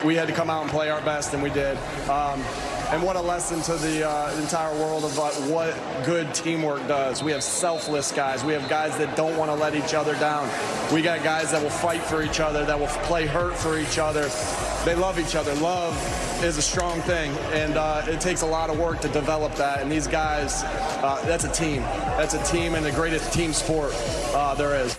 we had to come out and play our best, and we did. And what a lesson to the entire world of what good teamwork does. We have selfless guys. We have guys that don't want to let each other down. We got guys that will fight for each other, that will play hurt for each other. They love each other. Love is a strong thing, and it takes a lot of work to develop that. And these guys, that's a team. That's a team and the greatest team sport there is.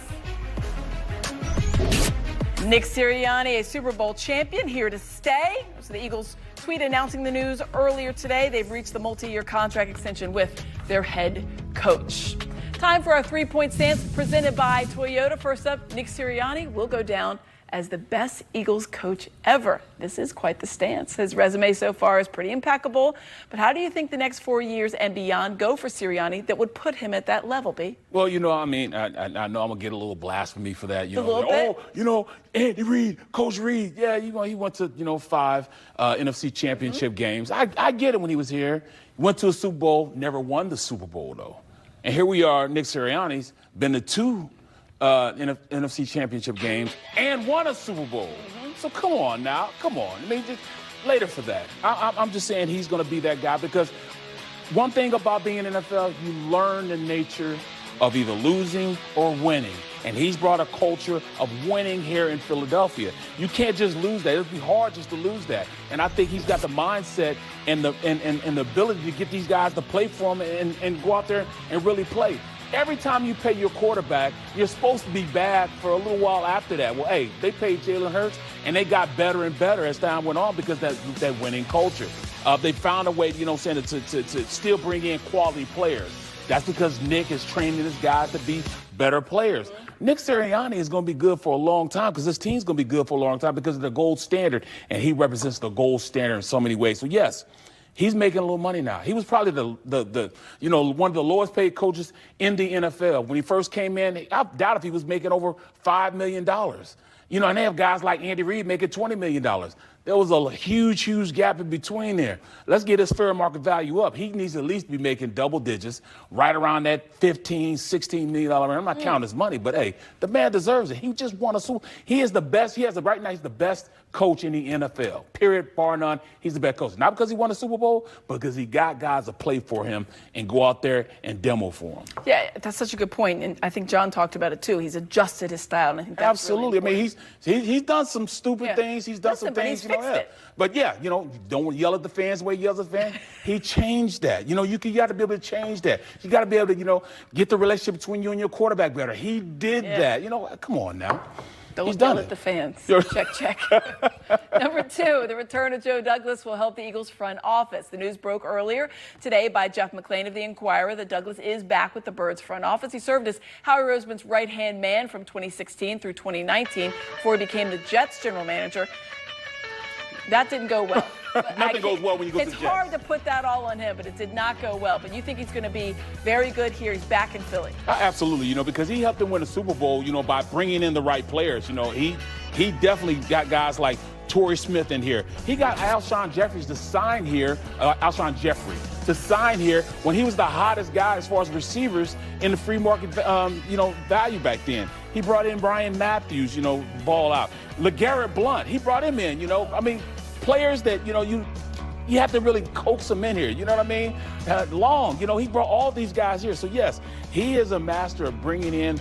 Nick Sirianni, a Super Bowl champion, here to stay. So the Eagles tweet announcing the news earlier today. They've reached the multi-year contract extension with their head coach. Time for our 3-point stance presented by Toyota. First up, Nick Sirianni will go down as the best Eagles coach ever. This is quite the stance. His resume so far is pretty impeccable. But how do you think the next 4 years and beyond go for Sirianni that would put him at that level, B? Well, I mean, I know I'm going to get a little blasphemy for that. Bit? Andy Reid, Coach Reid, yeah, he went to, 5 NFC championship games. I get it when he was here. Went to a Super Bowl, never won the Super Bowl, though. And here we are, Nick Sirianni's been to 2 NFC championship games and won a Super Bowl. So come on now, come on. I mean, just later for that. I'm just saying he's going to be that guy because one thing about being in the NFL, you learn the nature of either losing or winning. And he's brought a culture of winning here in Philadelphia. You can't just lose that. It would be hard just to lose that. And I think he's got the mindset and the ability to get these guys to play for him and go out there and really play. Every time you pay your quarterback, you're supposed to be bad for a little while after that. Well, hey, they paid Jalen Hurts, and they got better and better as time went on because that winning culture. They found a way, to still bring in quality players. That's because Nick is training his guys to be better players. Nick Sirianni is going to be good for a long time because this team's going to be good for a long time because of the gold standard, and he represents the gold standard in so many ways. So, yes, he's making a little money now. He was probably the one of the lowest paid coaches in the NFL. When he first came in, I doubt if he was making over $5 million. And they have guys like Andy Reid making $20 million. There was a huge, huge gap in between there. Let's get his fair market value up. He needs to at least be making double digits, right around that $15, $16 million range. I'm not counting his money, but hey, the man deserves it. He just won a Super Bowl. He is the best. Right now, he's the best coach in the NFL. Period, bar none. He's the best coach. Not because he won a Super Bowl, but because he got guys to play for him and go out there and demo for him. Yeah, that's such a good point. And I think John talked about it too. He's adjusted his style. And I think that's absolutely. Really I mean, he's done some stupid things. He's done some things. But yeah, don't yell at the fans the way he yells at the fans. He changed that. You got to be able to change that. You got to be able to, get the relationship between you and your quarterback better. He did that. Come on now. Don't yell at the fans. Check. Number 2, the return of Joe Douglas will help the Eagles front office. The news broke earlier today by Jeff McClain of the Inquirer that Douglas is back with the Birds front office. He served as Howie Roseman's right-hand man from 2016 through 2019 before he became the Jets general manager. That didn't go well. Nothing goes well when you go to the Jets. It's hard to put that all on him, but it did not go well. But you think he's going to be very good here. He's back in Philly. Absolutely, because he helped them win a Super Bowl, by bringing in the right players. He definitely got guys like Torrey Smith in here. He got Alshon Jeffrey to sign here when he was the hottest guy as far as receivers in the free market, value back then. He brought in Brian Matthews, ball out. LeGarrette Blount, he brought him in, players that, you have to really coax them in here. You know what I mean? Long, he brought all these guys here. So, yes, he is a master of bringing in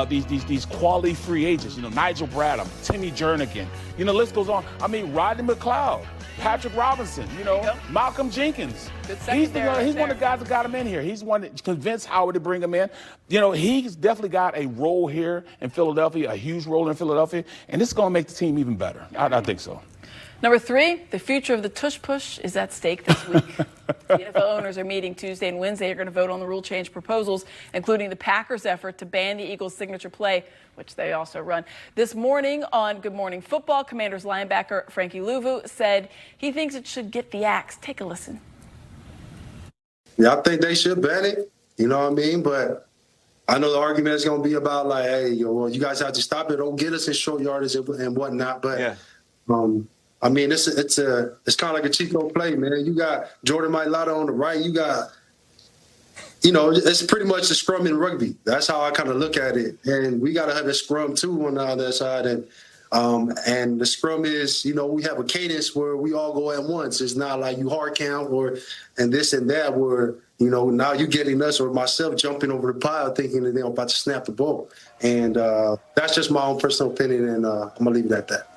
these quality free agents. Nigel Bradham, Timmy Jernigan. The list goes on. I mean, Rodney McLeod, Patrick Robinson, Malcolm Jenkins. He's one of the guys that got him in here. He's one that convinced Howard to bring him in. He's definitely got a role here in Philadelphia, a huge role in Philadelphia, and this is going to make the team even better. I think so. Number 3, the future of the Tush Push is at stake this week. The NFL owners are meeting Tuesday and Wednesday. They're going to vote on the rule change proposals, including the Packers' effort to ban the Eagles' signature play, which they also run. This morning on Good Morning Football, Commanders linebacker Frankie Louvu said he thinks it should get the axe. Take a listen. Yeah, I think they should ban it. You know what I mean? But I know the argument is going to be about like, hey, you guys have to stop it. Don't get us in short yardage and whatnot. But I mean, it's kind of like a Chico play, man. You got Jordan Mailata on the right. You got, it's pretty much a scrum in rugby. That's how I kind of look at it. And we got to have a scrum, too, on the other side. And And the scrum is, we have a cadence where we all go at once. It's not like you hard count and this and that where, now you're getting us or myself jumping over the pile thinking that they're about to snap the ball. And that's just my own personal opinion, and I'm going to leave it at that.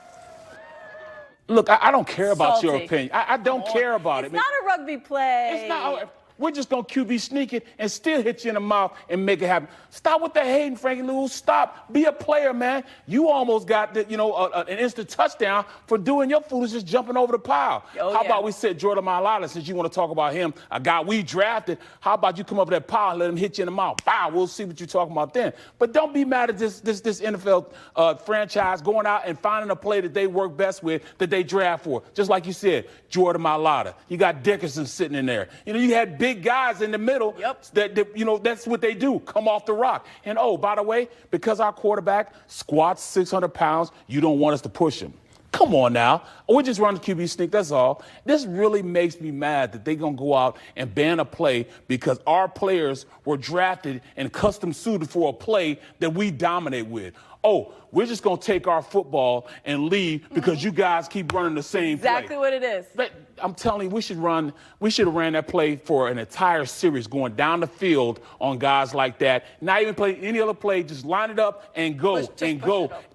Look, I don't care about your opinion. I don't care about it. It's not a rugby play. It's not. We're just going to QB sneak it and still hit you in the mouth and make it happen. Stop with that hating, Frankie Lou. Stop. Be a player, man. You almost got an instant touchdown for doing your foolishness jumping over the pile. How about we sit Jordan Mailata, since you want to talk about him, a guy we drafted. How about you come up to that pile and let him hit you in the mouth? Wow, we'll see what you're talking about then. But don't be mad at this NFL franchise going out and finding a play that they work best with, that they draft for. Just like you said, Jordan Mailata. You got Dickerson sitting in there. You had big guys in the middle that that's what they do, come off the rock. And, oh, by the way, because our quarterback squats 600 pounds, you don't want us to push him. Come on now. We're just running QB sneak, that's all. This really makes me mad that they're going to go out and ban a play because our players were drafted and custom suited for a play that we dominate with. Oh, we're just going to take our football and leave because you guys keep running the same play. Exactly what it is. But I'm telling you, we should have ran that play for an entire series, going down the field on guys like that. Not even play any other play, just line it up and go,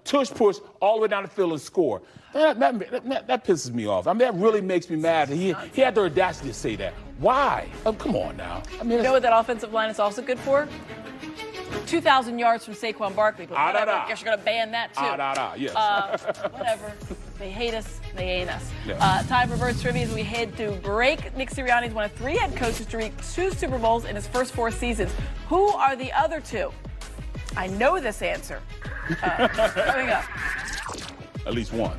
Tush push all the way down the field and score. That pisses me off. I mean, that really makes me mad. He had the audacity to say that. Why? Oh, come on now. I mean, you know what that offensive line is also good for? 2,000 yards from Saquon Barkley. But whatever, I guess you're going to ban that, too. Yes. Whatever. They hate us. They ain't us. Yeah. Time for Birds Trivia as we head to break. Nick Sirianni is one of 3 head coaches to reach 2 Super Bowls in his first 4 seasons. Who are the other 2? I know this answer. Coming up. At least one.